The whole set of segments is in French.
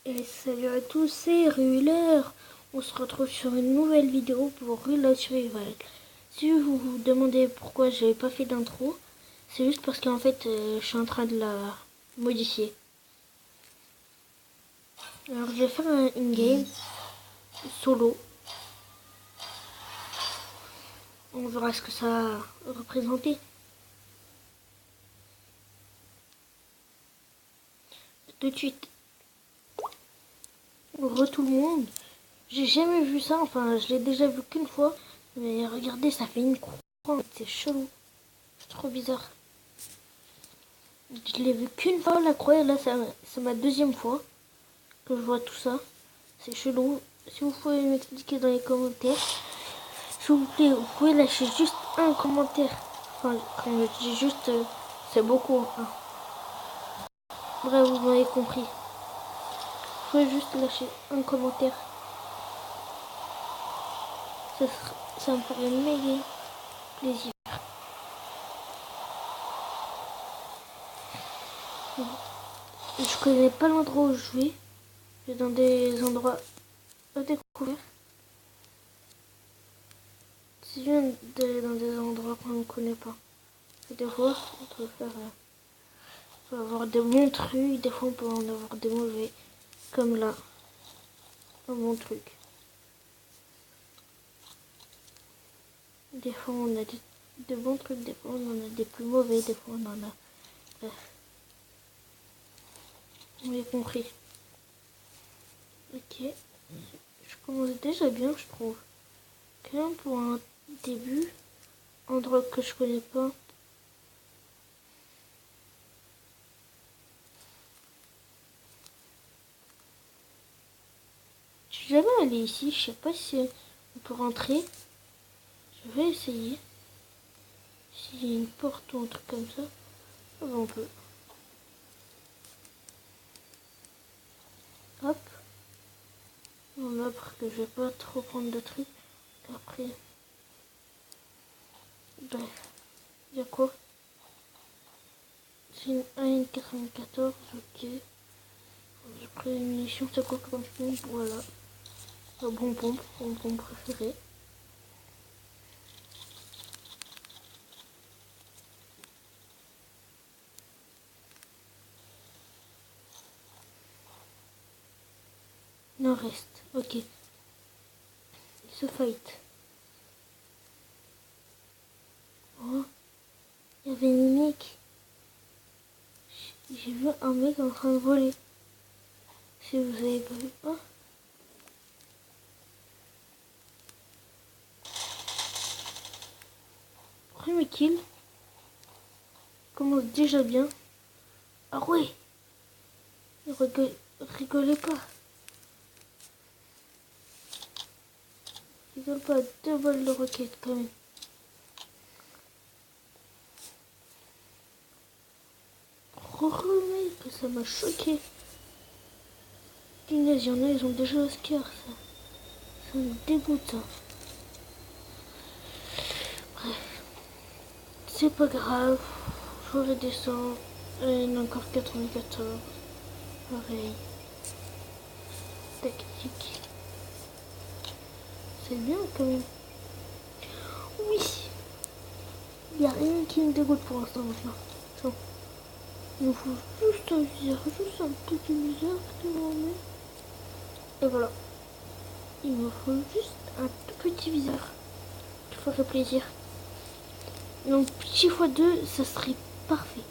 Et salut à tous, c'est Ruler. On se retrouve sur une nouvelle vidéo pour Ruler Survival. Si vous vous demandez pourquoi j'avais pas fait d'intro, c'est juste parce qu'en fait je suis en train de la modifier. Alors je vais faire une game solo. On verra ce que ça a représenté. Tout de suite. Tout le monde. J'ai jamais vu ça, enfin je l'ai déjà vu qu'une fois. Mais regardez, ça fait une croix. C'est chelou. C'est trop bizarre. Je l'ai vu qu'une fois la croix et là c'est ma deuxième fois que je vois tout ça. C'est chelou. Si vous pouvez m'expliquer dans les commentaires, s'il vous plaît, vous pouvez lâcher juste un commentaire. Enfin, quand je dis juste, c'est beaucoup. Hein. Bref, vous m'avez compris. Vous pouvez juste lâcher un commentaire. Ça me ferait méga plaisir. Je connais pas l'endroit où je vais. Je vais dans des endroits à découvrir. Si je viens d'aller dans des endroits qu'on ne connaît pas, des fois on peut faire, on peut avoir des bons trucs, des fois on peut en avoir des mauvais, comme là, un bon truc. Des fois on a des bons trucs, des fois on en a des plus mauvais, des fois on en a... Bref. Vous avez compris. Ok. Je commence déjà bien, je trouve. Quand même pour un début, endroit que je connais pas. Je suis jamais allée ici, je sais pas si on peut rentrer. Je vais essayer. S'il y a une porte ou un truc comme ça, on peut. Hop. On va parce que je vais pas trop prendre de trucs. Après. Bref. Il y a quoi? C'est une AN94, ok. J'ai pris une munition, c'est quoi comme pompe? Voilà. Un bonbon préféré. Il en reste, ok. Il se fight. Oh, il y avait une mec. J'ai vu un mec en train de voler. Si vous avez pas vu. Oh. Premier kill. Commence déjà bien. Ah ouais. Rigolez pas. Rigole pas. 2 balles de roquette quand même. Oh mec, ça m'a choqué. Punaise, il y en a, ils ont déjà Oscar, ça. Ça me dégoûte, ça. Bref. C'est pas grave. Je redescends. Il y en a encore 94. Pareil. Tactique. C'est bien quand même. Oui. Il n'y a rien qui me dégoûte pour l'instant maintenant. Non. Il me faut juste un viseur. Juste un petit viseur. Et voilà. Il me faut juste un tout petit viseur. Qui ferait plaisir. Donc petit x2, ça serait parfait.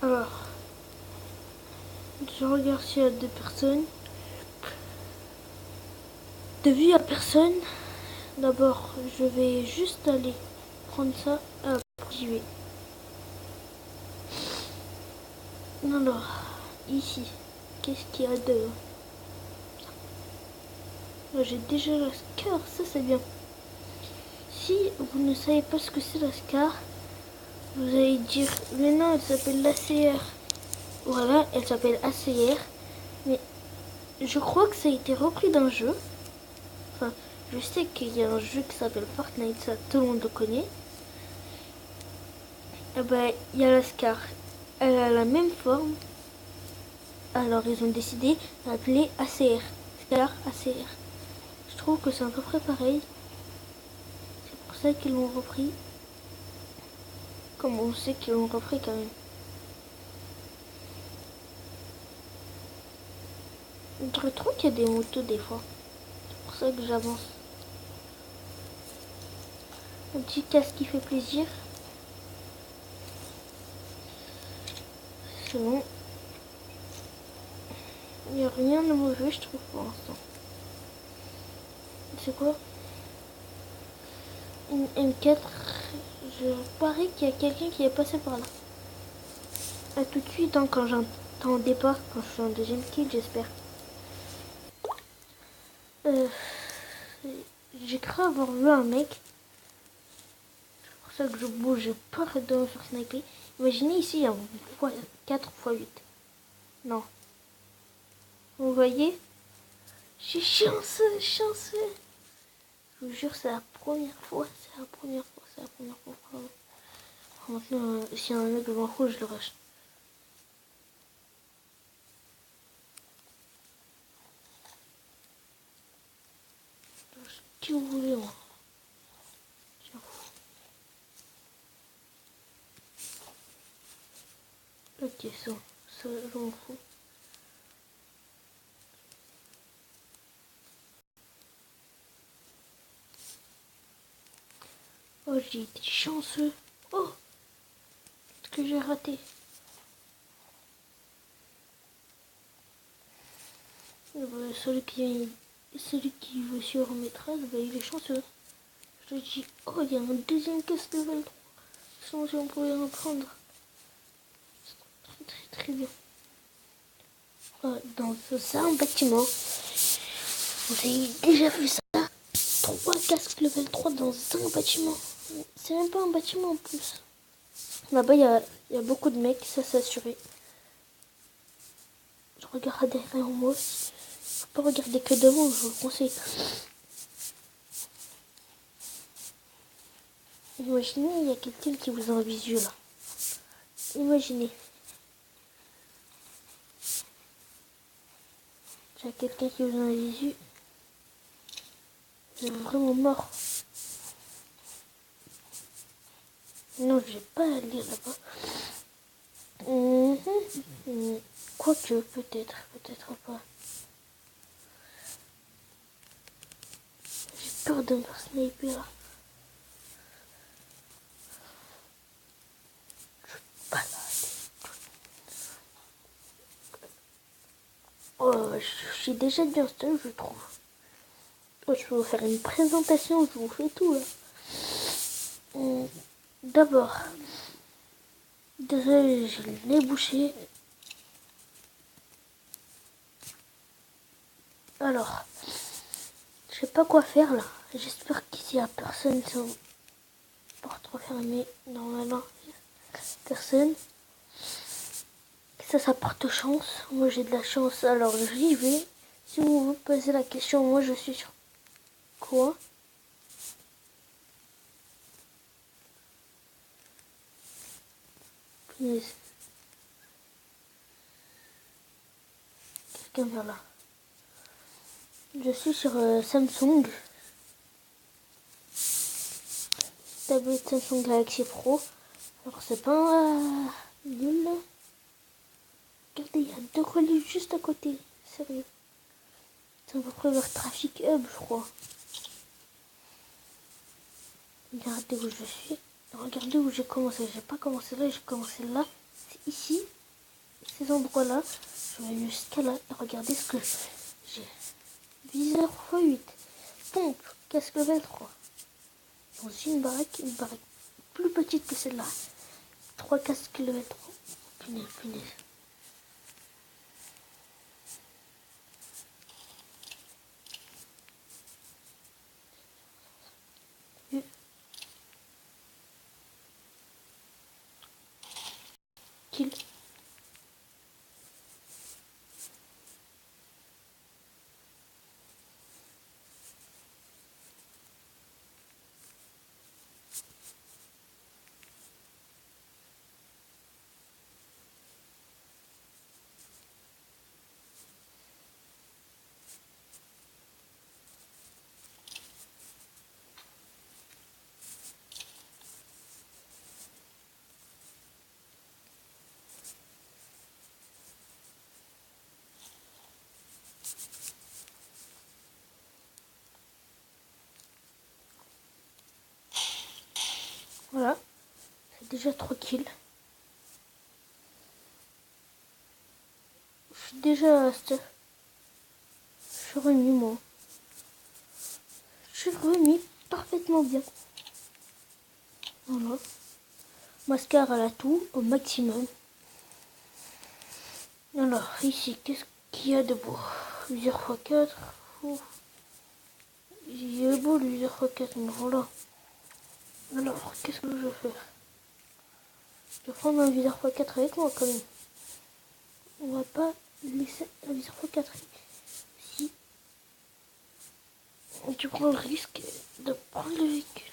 Alors, je regarde s'il y a 2 personnes. De vue à personne, d'abord je vais juste aller prendre ça. Après j'y vais. Alors, ici, qu'est-ce qu'il y a de... J'ai déjà la SCAR, ça c'est bien. Si vous ne savez pas ce que c'est la SCAR, vous allez dire, mais non, elle s'appelle l'ACR. Voilà, elle s'appelle ACR. Mais je crois que ça a été repris d'un jeu. Enfin, je sais qu'il y a un jeu qui s'appelle Fortnite, ça tout le monde le connaît. Et ben, il y a la SCAR. Elle a la même forme. Alors ils ont décidé d'appeler ACR. Scar ACR. Je trouve que c'est à peu près pareil. C'est pour ça qu'ils l'ont repris. Comme on sait qu'ils l'ont repris quand même. Je trouve qu'il y a des motos des fois. C'est pour ça que j'avance. Un petit casque qui fait plaisir. C'est bon. Il n'y a rien de mauvais, je trouve, pour l'instant. C'est quoi? Une M4. Je parie qu'il y a quelqu'un qui est passé par là. A tout de suite, hein, quand j'entendais pas, quand je suis en deuxième kill, j'espère. J'ai cru avoir vu un mec. C'est pour ça que je bouge, j'ai peur de me faire sniper. Imaginez ici, il y a 4 x 8. Non. Vous voyez? Je suis chanceux. Je vous jure, c'est la première fois. C'est la première fois. Maintenant, s'il y a un mec devant rouge, je le rush. Si vous voulez, moi. Ok, ça, je m'en fous. Oh, j'ai été chanceux. Oh, ce que j'ai raté. Celui qui veut sur maîtresse, bah, il est chanceux. Je te dis, oh, il y a un deuxième casque level 3. Sinon, si on pouvait en prendre. Très bien. Dans un bâtiment, vous avez déjà vu ça? 3 casques level 3 dans un bâtiment. C'est même pas un bâtiment en plus. Là-bas, il y a beaucoup de mecs, ça c'est assuré. Je regarde derrière moi aussi. Faut pas regarder que devant, je vous le conseille. Imaginez, il y a quelqu'un qui vous a en visu là. Imaginez. Il y a quelqu'un qui vous a en visu. Vous êtes vraiment mort. Non, j'ai pas à lire là-bas. Quoique, peut-être pas. J'ai peur de me faire sniper là. Oh, je suis déjà bien seul, je trouve. Oh, je peux vous faire une présentation, je vous fais tout là. D'abord, désolé, je l'ai bouché. Alors, je sais pas quoi faire là. J'espère qu'ici il n'y a personne sans porte refermée. Normalement, personne. Ça porte chance. Moi j'ai de la chance, alors j'y vais. Si vous vous posez la question, moi je suis sur quoi? Punaise. Quelqu'un vient là. Je suis sur Samsung. Tablette Samsung Galaxy Pro. Alors c'est pas nul. Regardez, il y a 2 reliefs juste à côté. Sérieux. C'est à peu près vers Traffic Hub, je crois. Regardez où je suis. Regardez où j'ai commencé. J'ai pas commencé là, j'ai commencé là. C'est ici. Ces endroits-là. Je vais jusqu'à là. Regardez ce que j'ai. Viseur x8. Pompe. Casque level 3. Dans une baraque plus petite que celle-là. 3 casques level 3. Punaise. Kill. déjà tranquille. Je suis déjà... Je suis remis, moi. Je suis remis parfaitement bien. Voilà. Mascara à la toux au maximum. Alors, ici, qu'est-ce qu'il y a de beau? L'usure x4. Il est beau l'usure x4, mais voilà. Alors, qu'est-ce que je vais faire? Je vais prendre un viseur x4 avec moi quand même. On va pas laisser un viseur x4 si tu prends le risque de prendre le véhicule.